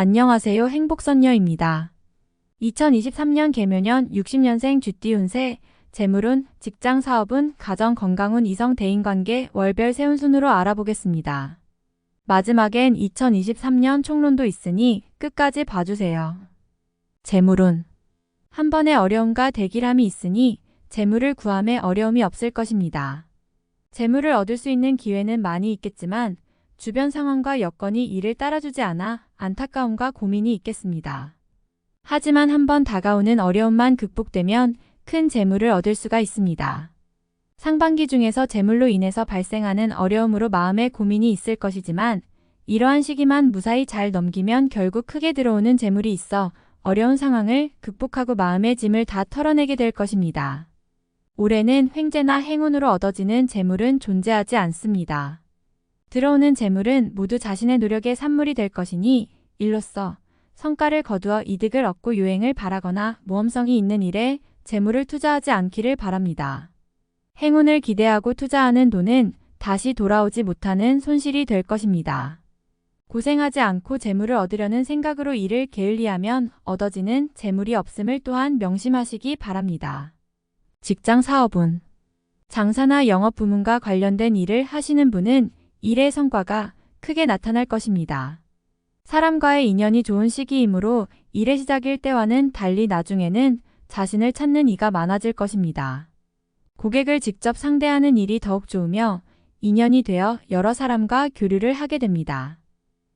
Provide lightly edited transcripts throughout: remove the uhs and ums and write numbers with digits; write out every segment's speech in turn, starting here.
안녕하세요. 행복선녀입니다. 2023년 개묘년 60년생 쥐띠 운세, 재물운, 직장 사업운, 가정 건강운, 이성 대인관계, 월별 세운 순으로 알아보겠습니다. 마지막엔 2023년 총론도 있으니 끝까지 봐주세요. 재물운. 한 번의 어려움과 대길함이 있으니 재물을 구함에 어려움이 없을 것입니다. 재물을 얻을 수 있는 기회는 많이 있겠지만 주변 상황과 여건이 이를 따라주지 않아 안타까움과 고민이 있겠습니다. 하지만 한번 다가오는 어려움만 극복되면 큰 재물을 얻을 수가 있습니다. 상반기 중에서 재물로 인해서 발생하는 어려움으로 마음에 고민이 있을 것이지만 이러한 시기만 무사히 잘 넘기면 결국 크게 들어오는 재물이 있어 어려운 상황을 극복하고 마음의 짐을 다 털어내게 될 것입니다. 올해는 횡재나 행운으로 얻어지는 재물은 존재하지 않습니다. 들어오는 재물은 모두 자신의 노력의 산물이 될 것이니 일로써 성과를 거두어 이득을 얻고 요행을 바라거나 모험성이 있는 일에 재물을 투자하지 않기를 바랍니다. 행운을 기대하고 투자하는 돈은 다시 돌아오지 못하는 손실이 될 것입니다. 고생하지 않고 재물을 얻으려는 생각으로 일을 게을리하면 얻어지는 재물이 없음을 또한 명심하시기 바랍니다. 직장 사업운. 장사나 영업 부문과 관련된 일을 하시는 분은 일의 성과가 크게 나타날 것입니다. 사람과의 인연이 좋은 시기이므로 일의 시작일 때와는 달리 나중에는 자신을 찾는 이가 많아질 것입니다. 고객을 직접 상대하는 일이 더욱 좋으며 인연이 되어 여러 사람과 교류를 하게 됩니다.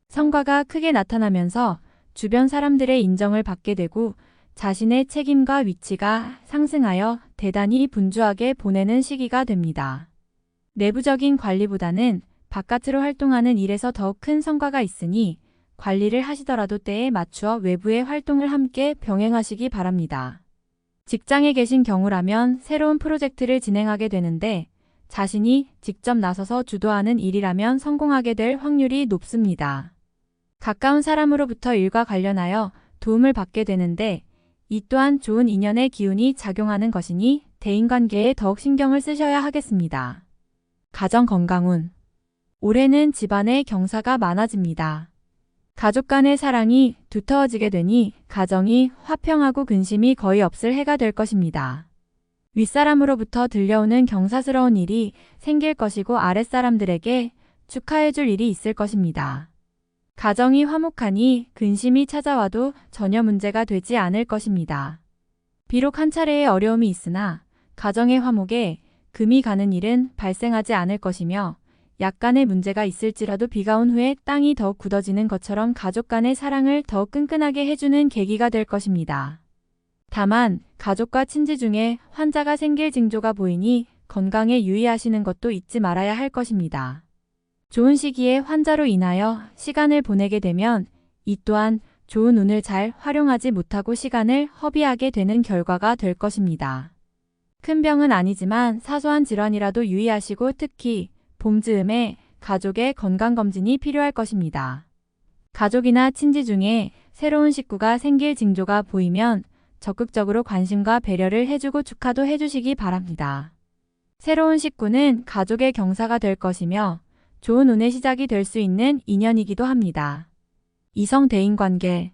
성과가 크게 나타나면서 주변 사람들의 인정을 받게 되고 자신의 책임과 위치가 상승하여 대단히 분주하게 보내는 시기가 됩니다. 내부적인 관리보다는 바깥으로 활동하는 일에서 더욱 큰 성과가 있으니 관리를 하시더라도 때에 맞추어 외부의 활동을 함께 병행하시기 바랍니다. 직장에 계신 경우라면 새로운 프로젝트를 진행하게 되는데 자신이 직접 나서서 주도하는 일이라면 성공하게 될 확률이 높습니다. 가까운 사람으로부터 일과 관련하여 도움을 받게 되는데 이 또한 좋은 인연의 기운이 작용하는 것이니 대인관계에 더욱 신경을 쓰셔야 하겠습니다. 가정 건강운. 올해는 집안에 경사가 많아집니다. 가족 간의 사랑이 두터워지게 되니 가정이 화평하고 근심이 거의 없을 해가 될 것입니다. 윗사람으로부터 들려오는 경사스러운 일이 생길 것이고 아랫사람들에게 축하해줄 일이 있을 것입니다. 가정이 화목하니 근심이 찾아와도 전혀 문제가 되지 않을 것입니다. 비록 한 차례의 어려움이 있으나 가정의 화목에 금이 가는 일은 발생하지 않을 것이며 약간의 문제가 있을지라도 비가 온 후에 땅이 더욱 굳어지는 것처럼 가족 간의 사랑을 더욱 끈끈하게 해주는 계기가 될 것입니다. 다만 가족과 친지 중에 환자가 생길 징조가 보이니 건강에 유의하시는 것도 잊지 말아야 할 것입니다. 좋은 시기에 환자로 인하여 시간을 보내게 되면 이 또한 좋은 운을 잘 활용하지 못하고 시간을 허비하게 되는 결과가 될 것입니다. 큰 병은 아니지만 사소한 질환이라도 유의하시고 특히 봄 즈음에 가족의 건강검진이 필요할 것입니다. 가족이나 친지 중에 새로운 식구가 생길 징조가 보이면 적극적으로 관심과 배려를 해주고 축하도 해주시기 바랍니다. 새로운 식구는 가족의 경사가 될 것이며 좋은 운의 시작이 될 수 있는 인연이기도 합니다. 이성 대인관계.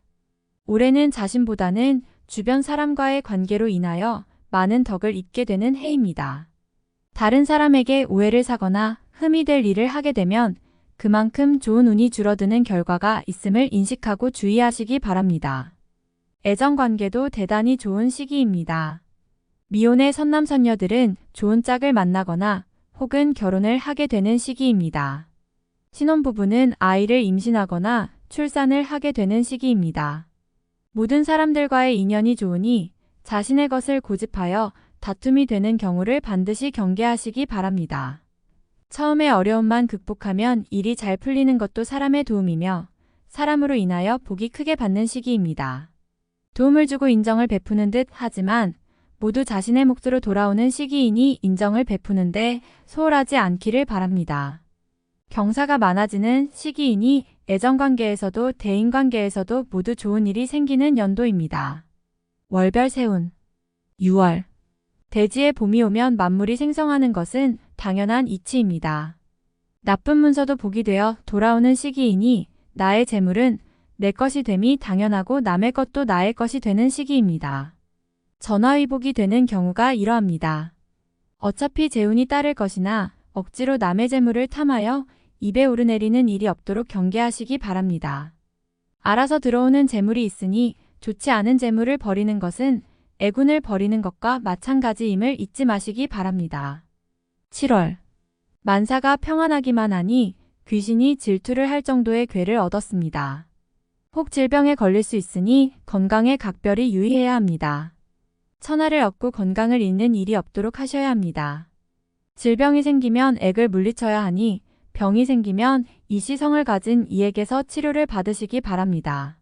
올해는 자신보다는 주변 사람과의 관계로 인하여 많은 덕을 입게 되는 해입니다. 다른 사람에게 오해를 사거나 흠이 될 일을 하게 되면 그만큼 좋은 운이 줄어드는 결과가 있음을 인식하고 주의하시기 바랍니다. 애정관계도 대단히 좋은 시기입니다. 미혼의 선남선녀들은 좋은 짝을 만나거나 혹은 결혼을 하게 되는 시기입니다. 신혼부부는 아이를 임신하거나 출산을 하게 되는 시기입니다. 모든 사람들과의 인연이 좋으니 자신의 것을 고집하여 다툼이 되는 경우를 반드시 경계하시기 바랍니다. 처음에 어려움만 극복하면 일이 잘 풀리는 것도 사람의 도움이며 사람으로 인하여 복이 크게 받는 시기입니다. 도움을 주고 인정을 베푸는 듯 하지만 모두 자신의 몫으로 돌아오는 시기이니 인정을 베푸는데 소홀하지 않기를 바랍니다. 경사가 많아지는 시기이니 애정관계에서도 대인관계에서도 모두 좋은 일이 생기는 연도입니다. 월별 세운. 6월. 대지에 봄이 오면 만물이 생성하는 것은 당연한 이치입니다. 나쁜 문서도 복이 되어 돌아오는 시기이니 나의 재물은 내 것이 됨이 당연하고 남의 것도 나의 것이 되는 시기입니다. 전화위복이 되는 경우가 이러합니다. 어차피 재운이 따를 것이나 억지로 남의 재물을 탐하여 입에 오르내리는 일이 없도록 경계하시기 바랍니다. 알아서 들어오는 재물이 있으니 좋지 않은 재물을 버리는 것은 애군을 버리는 것과 마찬가지임을 잊지 마시기 바랍니다. 7월. 만사가 평안하기만 하니 귀신이 질투를 할 정도의 괴를 얻었습니다. 혹 질병에 걸릴 수 있으니 건강에 각별히 유의해야 합니다. 천하를 얻고 건강을 잃는 일이 없도록 하셔야 합니다. 질병이 생기면 액을 물리쳐야 하니 병이 생기면 이시성을 가진 이에게서 치료를 받으시기 바랍니다.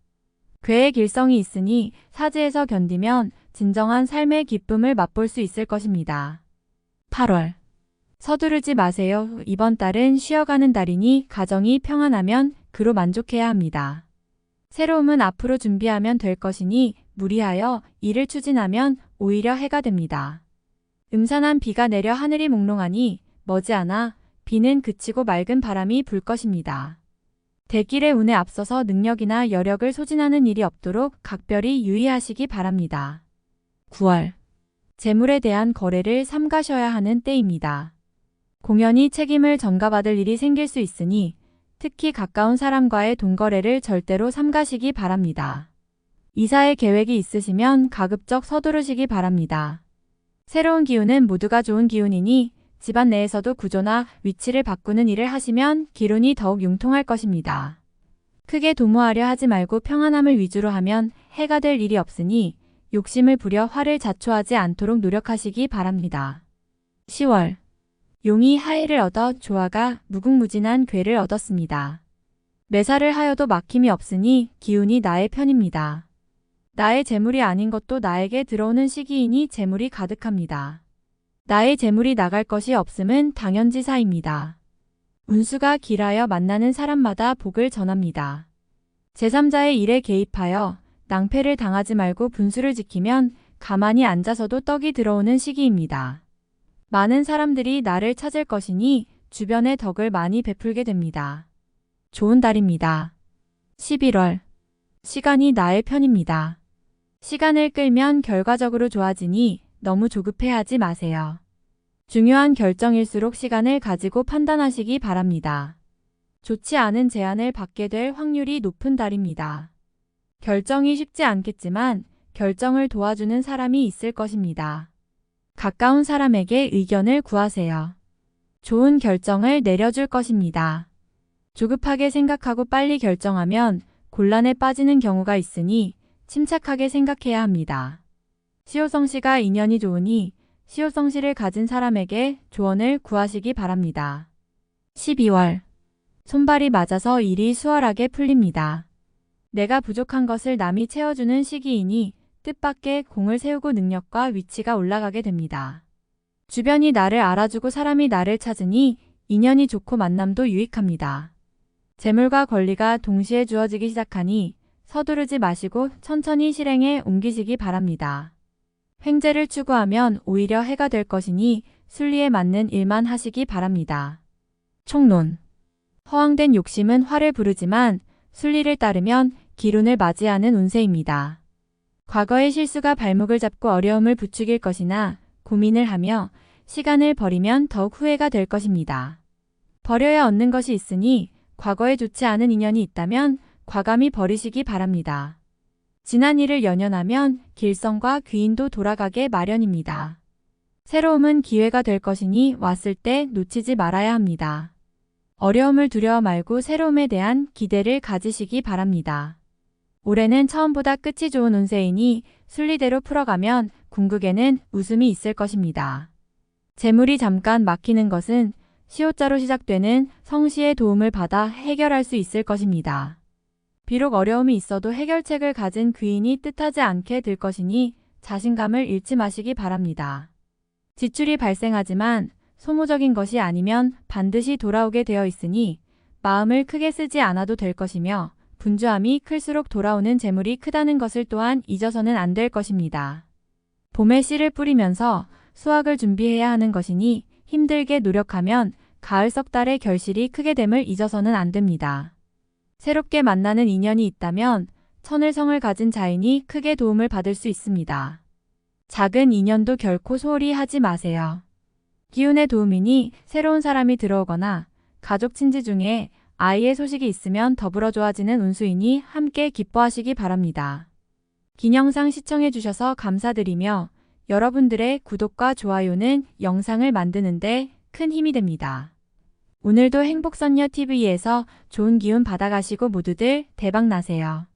괴의 길성이 있으니 사지에서 견디면 진정한 삶의 기쁨을 맛볼 수 있을 것입니다. 8월. 서두르지 마세요. 이번 달은 쉬어가는 달이니 가정이 평안하면 그로 만족해야 합니다. 새로움은 앞으로 준비하면 될 것이니 무리하여 일을 추진하면 오히려 해가 됩니다. 음산한 비가 내려 하늘이 몽롱하니 머지않아 비는 그치고 맑은 바람이 불 것입니다. 대길의 운에 앞서서 능력이나 여력을 소진하는 일이 없도록 각별히 유의하시기 바랍니다. 9월. 재물에 대한 거래를 삼가셔야 하는 때입니다. 공연히 책임을 전가받을 일이 생길 수 있으니 특히 가까운 사람과의 돈거래를 절대로 삼가시기 바랍니다. 이사의 계획이 있으시면 가급적 서두르시기 바랍니다. 새로운 기운은 모두가 좋은 기운이니 집안 내에서도 구조나 위치를 바꾸는 일을 하시면 기운이 더욱 융통할 것입니다. 크게 도모하려 하지 말고 평안함을 위주로 하면 해가 될 일이 없으니 욕심을 부려 화를 자초하지 않도록 노력하시기 바랍니다. 10월. 용이 하해를 얻어 조화가 무궁무진한 괴를 얻었습니다. 매사를 하여도 막힘이 없으니 기운이 나의 편입니다. 나의 재물이 아닌 것도 나에게 들어오는 시기이니 재물이 가득합니다. 나의 재물이 나갈 것이 없음은 당연지사입니다. 운수가 길하여 만나는 사람마다 복을 전합니다. 제3자의 일에 개입하여 낭패를 당하지 말고 분수를 지키면 가만히 앉아서도 떡이 들어오는 시기입니다. 많은 사람들이 나를 찾을 것이니 주변에 덕을 많이 베풀게 됩니다. 좋은 달입니다. 11월. 시간이 나의 편입니다. 시간을 끌면 결과적으로 좋아지니 너무 조급해하지 마세요. 중요한 결정일수록 시간을 가지고 판단하시기 바랍니다. 좋지 않은 제안을 받게 될 확률이 높은 달입니다. 결정이 쉽지 않겠지만 결정을 도와주는 사람이 있을 것입니다. 가까운 사람에게 의견을 구하세요. 좋은 결정을 내려줄 것입니다. 조급하게 생각하고 빨리 결정하면 곤란에 빠지는 경우가 있으니 침착하게 생각해야 합니다. 시호성씨가 인연이 좋으니 시호성씨를 가진 사람에게 조언을 구하시기 바랍니다. 12월. 손발이 맞아서 일이 수월하게 풀립니다. 내가 부족한 것을 남이 채워주는 시기이니 뜻밖의 공을 세우고 능력과 위치가 올라가게 됩니다. 주변이 나를 알아주고 사람이 나를 찾으니 인연이 좋고 만남도 유익합니다. 재물과 권리가 동시에 주어지기 시작하니 서두르지 마시고 천천히 실행에 옮기시기 바랍니다. 횡재를 추구하면 오히려 해가 될 것이니 순리에 맞는 일만 하시기 바랍니다. 총론. 허황된 욕심은 화를 부르지만 순리를 따르면 기운을 맞이하는 운세입니다. 과거의 실수가 발목을 잡고 어려움을 부추길 것이나 고민을 하며 시간을 버리면 더욱 후회가 될 것입니다. 버려야 얻는 것이 있으니 과거에 좋지 않은 인연이 있다면 과감히 버리시기 바랍니다. 지난 일을 연연하면 길성과 귀인도 돌아가게 마련입니다. 새로움은 기회가 될 것이니 왔을 때 놓치지 말아야 합니다. 어려움을 두려워 말고 새로움에 대한 기대를 가지시기 바랍니다. 올해는 처음보다 끝이 좋은 운세이니 순리대로 풀어가면 궁극에는 웃음이 있을 것입니다. 재물이 잠깐 막히는 것은 시호자로 시작되는 성씨의 도움을 받아 해결할 수 있을 것입니다. 비록 어려움이 있어도 해결책을 가진 귀인이 뜻하지 않게 들 것이니 자신감을 잃지 마시기 바랍니다. 지출이 발생하지만 소모적인 것이 아니면 반드시 돌아오게 되어 있으니 마음을 크게 쓰지 않아도 될 것이며 분주함이 클수록 돌아오는 재물이 크다는 것을 또한 잊어서는 안 될 것입니다. 봄에 씨를 뿌리면서 수확을 준비해야 하는 것이니 힘들게 노력하면 가을 석 달의 결실이 크게 됨을 잊어서는 안 됩니다. 새롭게 만나는 인연이 있다면 천을성을 가진 자인이 크게 도움을 받을 수 있습니다. 작은 인연도 결코 소홀히 하지 마세요. 기운의 도움이니 새로운 사람이 들어오거나 가족 친지 중에 아이의 소식이 있으면 더불어 좋아지는 운수이니 함께 기뻐하시기 바랍니다. 긴 영상 시청해주셔서 감사드리며 여러분들의 구독과 좋아요는 영상을 만드는데 큰 힘이 됩니다. 오늘도 행복선녀TV에서 좋은 기운 받아가시고 모두들 대박 나세요.